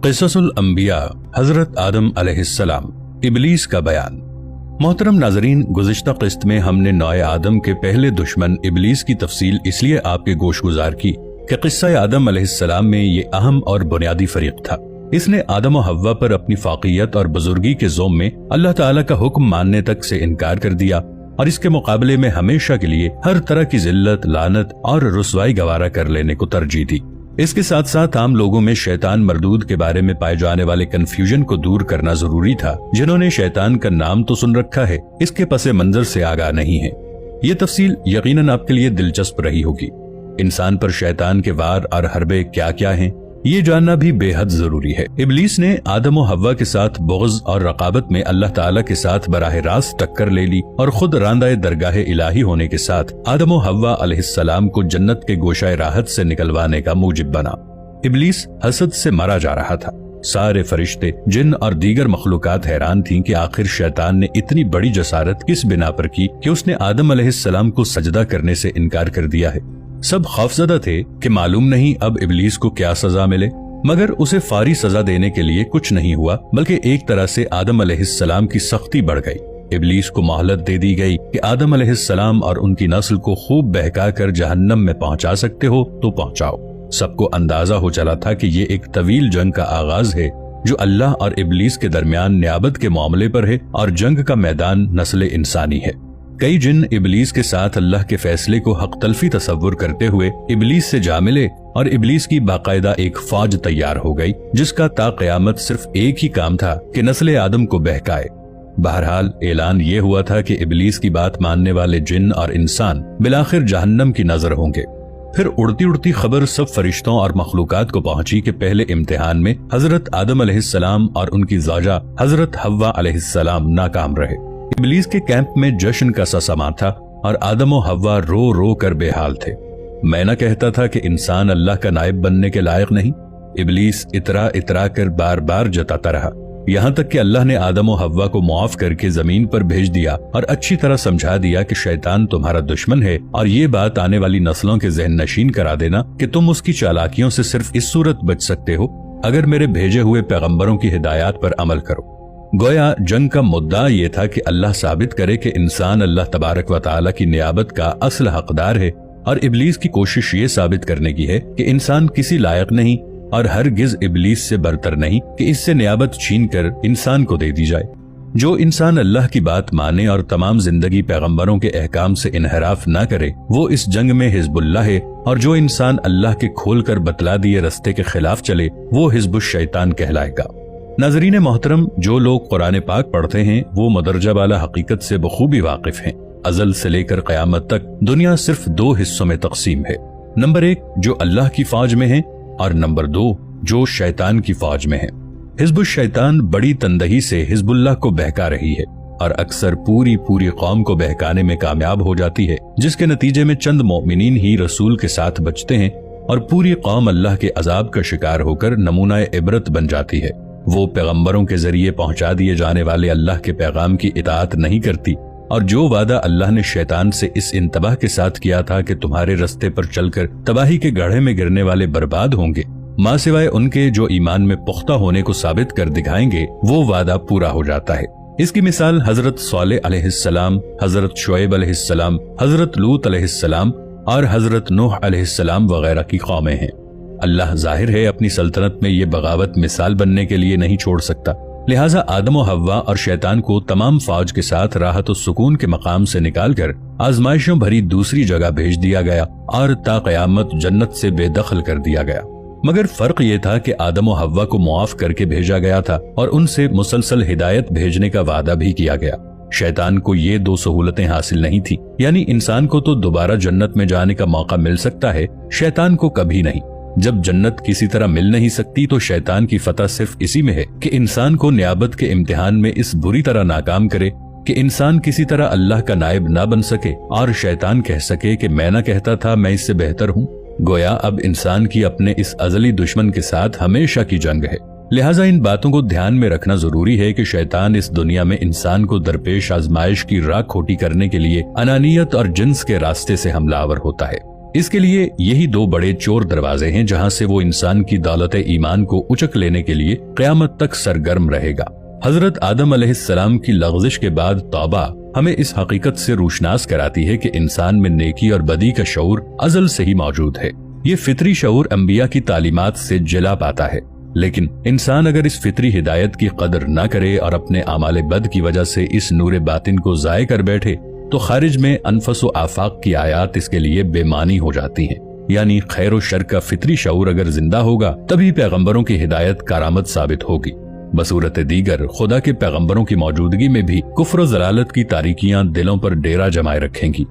क़िससुल अंबिया हजरत आदम अलैहिस्सलाम, इबलीस का बयान। मोहतरम नाजरीन, गुज़िश्ता क़िस्त में हमने नौए आदम के पहले दुश्मन इबलीस की तफसील इसलिए आपके गोशगुजार की कि क़िस्सा आदम अलैहिस्सलाम में ये अहम और बुनियादी फरीक था। इसने आदम और हव्वा पर अपनी फाक़ियत और बुजुर्गी के ज़ोम में अल्लाह ताला का हुक्म मानने तक से इनकार कर दिया और इसके मुकाबले में हमेशा के लिए हर तरह की जिल्लत, लानत और रुसवाई गवारा कर लेने को तरजीह दी। इसके साथ साथ आम लोगों में शैतान मरदूद के बारे में पाए जाने वाले कंफ्यूजन को दूर करना जरूरी था। जिन्होंने शैतान का नाम तो सुन रखा है, इसके पसे मंजर से आगाह नहीं है। ये तफसील यकीनन आपके लिए दिलचस्प रही होगी। इंसान पर शैतान के वार और हरबे क्या क्या हैं, ये जानना भी बेहद जरूरी है। इबलीस ने आदम और हव्वा के साथ बुग़्ज़ और रकाबत में अल्लाह ताला के साथ बराह रास्त टक्कर ले ली और खुद रांदाए दरगाह इलाही होने के साथ आदम और हव्वा अलैहिस्सलाम को जन्नत के गोशाए राहत से निकलवाने का मूजिब बना। इबलीस हसद से मारा जा रहा था। सारे फरिश्ते, जिन और दीगर मखलूकात हैरान थीं कि आखिर शैतान ने इतनी बड़ी जसारत किस बिना पर की कि उसने आदम अलैहिस्सलाम को सजदा करने से इनकार कर दिया है। सब खौफजदा थे कि मालूम नहीं अब इबलीस को क्या सजा मिले, मगर उसे फारी सजा देने के लिए कुछ नहीं हुआ, बल्कि एक तरह से आदम अलैहिस्सलाम की सख्ती बढ़ गई। इबलीस को मोहलत दे दी गई कि आदम अलैहिस्सलाम और उनकी नस्ल को खूब बहका कर जहन्नम में पहुंचा सकते हो तो पहुंचाओ। सबको अंदाजा हो चला था कि ये एक तवील जंग का आगाज है जो अल्लाह और इबलीस के दरमियान नियाबत के मामले पर है और जंग का मैदान नस्ल इंसानी है। कई जिन इबलीस के साथ अल्लाह के फैसले को हक तलफी तसव्वुर करते हुए इबलीस से जा मिले और इबलीस की बाकायदा एक फौज तैयार हो गई जिसका ता क़यामत सिर्फ एक ही काम था कि नस्ल आदम को बहकाए। बहरहाल ऐलान ये हुआ था कि इबलीस की बात मानने वाले जिन और इंसान बिलाखिर जहन्नम की नजर होंगे। फिर उड़ती उड़ती खबर सब फरिश्तों और मखलूकात को पहुंची कि पहले इम्तिहान में हजरत आदम अलैहिस्सलाम और उनकी ज़ौजा हजरत हव्वा अलैहिस्सलाम नाकाम रहे। इबलीस के कैंप में जश्न का सा समा था और आदम और हव्वा रो रो कर बेहाल थे। मैं न कहता था कि इंसान अल्लाह का नायब बनने के लायक नहीं। इबलीस इतरा इतरा कर बार बार जताता रहा, यहाँ तक कि अल्लाह ने आदम और हव्वा को मुआफ करके जमीन पर भेज दिया और अच्छी तरह समझा दिया कि शैतान तुम्हारा दुश्मन है और ये बात आने वाली नस्लों के जहन नशीन करा देना कि तुम उसकी चालाकियों से सिर्फ इस सूरत बच सकते हो अगर मेरे भेजे हुए पैगंबरों की हिदायत पर अमल करो। गोया जंग का मुद्दा ये था कि अल्लाह साबित करे कि इंसान अल्लाह तबारक व तआला की नियाबत का असल हकदार है और इबलीस की कोशिश ये साबित करने की है कि इंसान किसी लायक नहीं और हरगिज इबलीस से बरतर नहीं कि इससे नियाबत छीन कर इंसान को दे दी जाए। जो इंसान अल्लाह की बात माने और तमाम जिंदगी पैगंबरों के अहकाम से इनहराफ न करे वो इस जंग में हिजबुल्लाह है, और जो इंसान अल्लाह के खोल कर बतला दिए रस्ते के खिलाफ चले वो हिजबुश शैतान कहलाएगा। नाजरीन मोहतरम, जो लोग कुरान पाक पढ़ते हैं वो मदरजा वाला हकीकत से बखूबी वाकिफ हैं। अजल से लेकर क़यामत तक दुनिया सिर्फ दो हिस्सों में तकसीम है। नंबर 1 जो अल्लाह की फौज में है और नंबर 2 जो शैतान की फौज में है। हिजबुश शैतान बड़ी तंदही से हिजबुल्लाह को बहका रही है और अक्सर पूरी कौम को बहकाने में कामयाब हो जाती है, जिसके नतीजे में चंद मोमिनीन ही रसूल के साथ बचते हैं और पूरी कौम अल्लाह के अजाब का शिकार होकर नमूना इबरत बन जाती है। वो पैगंबरों के जरिए पहुंचा दिए जाने वाले अल्लाह के पैगाम की इताअत नहीं करती और जो वादा अल्लाह ने शैतान से इस इंतबाह के साथ किया था कि तुम्हारे रास्ते पर चलकर तबाही के गड्ढे में गिरने वाले बर्बाद होंगे, मां सिवाय उनके जो ईमान में पुख्ता होने को साबित कर दिखाएंगे, वो वादा पूरा हो जाता है। इसकी मिसाल हजरत सालेह अलैहिस्सलाम, हजरत शुएब अलैहिस्सलाम, हजरत लूत अलैहिस्सलाम और हजरत नूह अलैहिस्सलाम वगैरह की कौमें हैं। अल्लाह जाहिर है अपनी सल्तनत में ये बगावत मिसाल बनने के लिए नहीं छोड़ सकता, लिहाजा आदम और हव्वा और शैतान को तमाम फौज के साथ राहत और सुकून के मकाम से निकालकर आजमाइशों भरी दूसरी जगह भेज दिया गया और ता क़यामत जन्नत से बेदखल कर दिया गया। मगर फर्क ये था कि आदम और हव्वा को मुआफ करके भेजा गया था और उनसे मुसलसल हिदायत भेजने का वादा भी किया गया। शैतान को ये 2 सहूलतें हासिल नहीं थी, यानी इंसान को तो दोबारा जन्नत में जाने का मौका मिल सकता है, शैतान को कभी नहीं। जब जन्नत किसी तरह मिल नहीं सकती तो शैतान की फतह सिर्फ इसी में है कि इंसान को नियाबत के इम्तिहान में इस बुरी तरह नाकाम करे कि इंसान किसी तरह अल्लाह का नायब ना बन सके और शैतान कह सके कि मैं ना कहता था मैं इससे बेहतर हूँ। गोया अब इंसान की अपने इस अजली दुश्मन के साथ हमेशा की जंग है। लिहाजा इन बातों को ध्यान में रखना जरूरी है कि शैतान इस दुनिया में इंसान को दरपेश आजमाइश की राह खोटी करने के लिए अनानियत और जिन्स के रास्ते से हमलावर होता है। इसके लिए यही दो बड़े चोर दरवाजे हैं जहां से वो इंसान की दौलत ईमान को उचक लेने के लिए क़यामत तक सरगर्म रहेगा। हजरत आदम अलैहिस्सलाम की लग़ज़िश के बाद तौबा हमें इस हकीकत से रोशनास कराती है कि इंसान में नेकी और बदी का शऊर अज़ल से ही मौजूद है। ये फितरी शऊर अंबिया की तालीमात से जला पाता है, लेकिन इंसान अगर इस फितरी हिदायत की कदर न करे और अपने आमाले बद की वजह से इस नूर बातिन को ज़ाय कर बैठे तो खारिज में अनफस व आफाक की आयात इसके लिए बेमानी हो जाती हैं। यानी खैर व शर का फितरी शऊर अगर जिंदा होगा तभी पैगंबरों की हिदायत कारामद साबित होगी। बसूरत दीगर खुदा के पैगंबरों की मौजूदगी में भी कुफ्र ज़लालत की तारीकियां दिलों पर डेरा जमाए रखेंगी।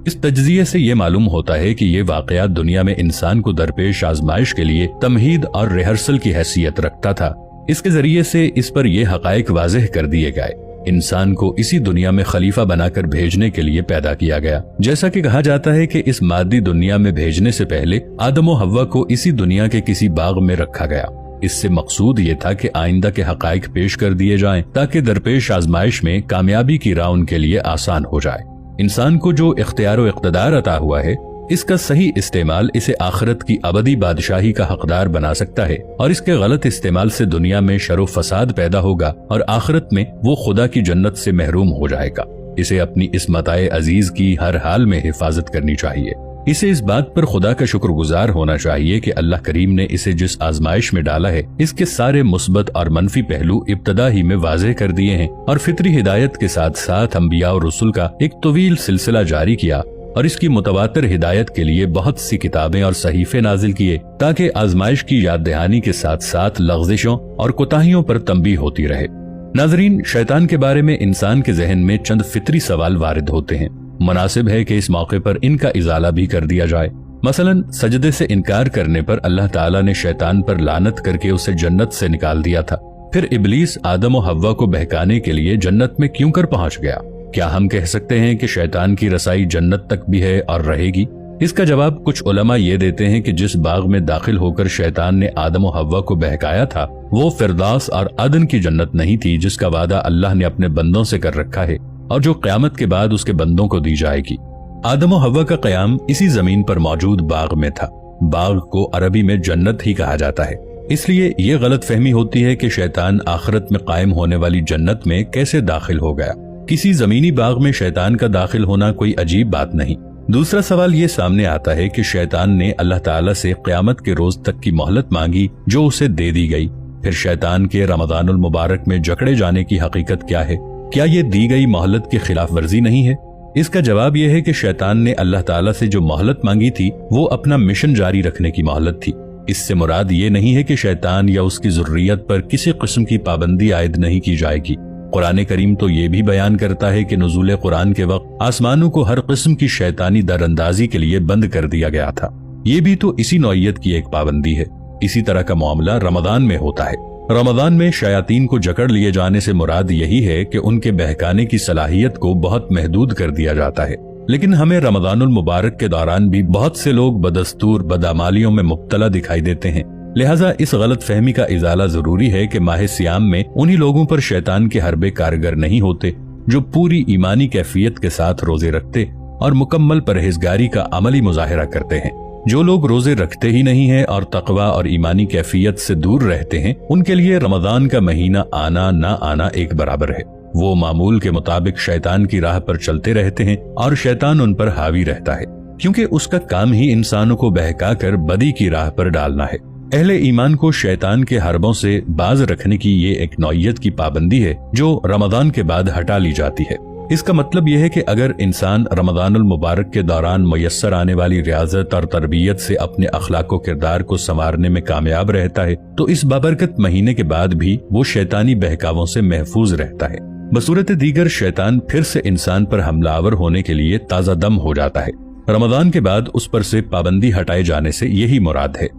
इस तज्जिये से ये मालूम होता है कि ये वाक़यात दुनिया में इंसान को दरपेश आजमाइश के लिए तमहीद और रिहर्सल की हैसियत रखता था। इसके जरिए से इस पर यह हक़ाइक़ वाज़ेह कर दिए गए। इंसान को इसी दुनिया में खलीफा बनाकर भेजने के लिए पैदा किया गया। जैसा कि कहा जाता है कि इस मादी दुनिया में भेजने से पहले आदम व हव्वा को इसी दुनिया के किसी बाग में रखा गया। इससे मकसूद ये था कि आइंदा के हक़ाइक़ पेश कर दिए जाएं ताकि दरपेश आजमाइश में कामयाबी की राह उनके लिए आसान हो जाए। इंसान को जो इख्तियार व इक़्तिदार अता हुआ है, इसका सही इस्तेमाल इसे आखिरत की अबदी बादशाही का हकदार बना सकता है और इसके गलत इस्तेमाल से दुनिया में शर व फसाद पैदा होगा और आखिरत में वो खुदा की जन्नत से महरूम हो जाएगा। इसे अपनी इस मताए अजीज की हर हाल में हिफाजत करनी चाहिए। इसे इस बात पर खुदा का शुक्रगुजार होना चाहिए कि अल्लाह करीम ने इसे जिस आजमाइश में डाला है इसके सारे मुस्बत और मनफी पहलू इब्तदा ही में वाज़ेह कर दिए हैं और फितरी हिदायत के साथ साथ अंबिया और रसूल का एक तवील सिलसिला जारी किया और इसकी मुतवातिर हिदायत के लिए बहुत सी किताबें और सहीफे नाजिल किए ताकि आजमाइश की याद दहानी के साथ साथ लग़ज़िशों और कोताहियों पर तंबीह होती रहे। नाज़रीन, शैतान के बारे में इंसान के जहन में चंद फितरी सवाल वारिद होते हैं। मुनासिब है कि इस मौके पर इनका इजाला भी कर दिया जाए। मसलन सजदे से इनकार करने पर अल्लाह ताला ने शैतान पर लानत करके उसे जन्नत से निकाल दिया था। फिर इब्लीस आदम और हव्वा को बहकाने के लिए जन्नत में क्यों कर पहुंच गया? क्या हम कह सकते हैं कि शैतान की रसाई जन्नत तक भी है और रहेगी? इसका जवाब कुछ उलमा ये देते हैं कि जिस बाग में दाखिल होकर शैतान ने आदम और हव्वा को बहकाया था वो फिरदौस और अदन की जन्नत नहीं थी जिसका वादा अल्लाह ने अपने बंदों से कर रखा है और जो क़यामत के बाद उसके बंदों को दी जाएगी। आदम और हव्वा का क़याम इसी जमीन पर मौजूद बाग में था। बाग को अरबी में जन्नत ही कहा जाता है, इसलिए ये गलत फहमी होती है कि शैतान आखिरत में कायम होने वाली जन्नत में कैसे दाखिल हो गया। किसी जमीनी बाग में शैतान का दाखिल होना कोई अजीब बात नहीं। दूसरा सवाल ये सामने आता है कि शैतान ने अल्लाह ताला से क़यामत के रोज तक की मोहलत मांगी जो उसे दे दी गई। फिर शैतान के रमज़ानुल मुबारक में जकड़े जाने की हकीकत क्या है? क्या ये दी गई मोहलत की खिलाफ वर्जी नहीं है? इसका जवाब यह है कि शैतान ने अल्लाह ताला से जो मोहलत मांगी थी वो अपना मिशन जारी रखने की मोहलत थी। इससे मुराद ये नहीं है कि शैतान या उसकी ज़ुर्रियत पर किसी किस्म की पाबंदी आयद नहीं की जाएगी। कुरान करीम तो ये भी बयान करता है कि नुज़ूल कुरान के वक्त आसमानों को हर किस्म की शैतानी दरअंदाजी के लिए बंद कर दिया गया था। ये भी तो इसी नौइयत की एक पाबंदी है। इसी तरह का मामला रमजान में होता है। रमजान में शयातीन को जकड़ लिए जाने से मुराद यही है कि उनके बहकाने की सलाहियत को बहुत महदूद कर दिया जाता है। लेकिन हमें रमजानुल मुबारक के दौरान भी बहुत से लोग बदस्तूर बदअमालियों में मुब्तला दिखाई देते हैं। लिहाजा इस गलत फहमी का इजाला जरूरी है कि माह सियाम में उन्हीं लोगों पर शैतान के हरबे कारगर नहीं होते जो पूरी ईमानी कैफियत के साथ रोजे रखते और मुकम्मल परहेजगारी का अमली मुजाहिरा करते हैं। जो लोग रोजे रखते ही नहीं हैं और तकवा और ईमानी कैफियत से दूर रहते हैं उनके लिए रमजान का महीना आना ना आना एक बराबर है। वो मामूल के मुताबिक शैतान की राह पर चलते रहते हैं और शैतान उन पर हावी रहता है, क्योंकि उसका काम ही इंसानों को बहका कर बदी की राह पर डालना है। अहले ईमान को शैतान के हरबों से बाज रखने की ये एक नौइयत की पाबंदी है जो रमजान के बाद हटा ली जाती है। इसका मतलब यह है कि अगर इंसान रमजानुल मुबारक के दौरान मुयस्सर आने वाली रियाजत और तरबियत से अपने अखलाक व किरदार को संवारने में कामयाब रहता है तो इस बाबरकत महीने के बाद भी वो शैतानी बहकावों से महफूज रहता है। बसूरत दीगर शैतान फिर से इंसान पर हमलावर होने के लिए ताज़ा दम हो जाता है। रमजान के बाद उस पर से पाबंदी हटाए जाने से यही मुराद है।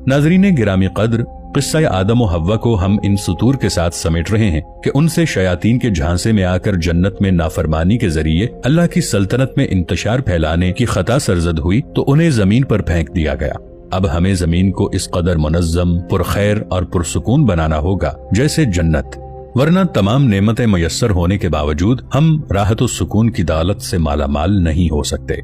नाज़रीन गिरामी कद्र, किस्सा आदम और हव्वा को हम इन सुतूर के साथ समेट रहे हैं कि उनसे शयातीन के झांसे में आकर जन्नत में नाफरमानी के जरिए अल्लाह की सल्तनत में इंतशार फैलाने की खता सरजद हुई तो उन्हें जमीन पर फेंक दिया गया। अब हमें जमीन को इस कदर मुनज़्ज़म, पुरखैर और पुरसुकून बनाना होगा जैसे जन्नत, वरना तमाम नेमतें मुयस्सर होने के बावजूद हम राहत और सुकून की दौलत से माला माल नहीं हो सकते।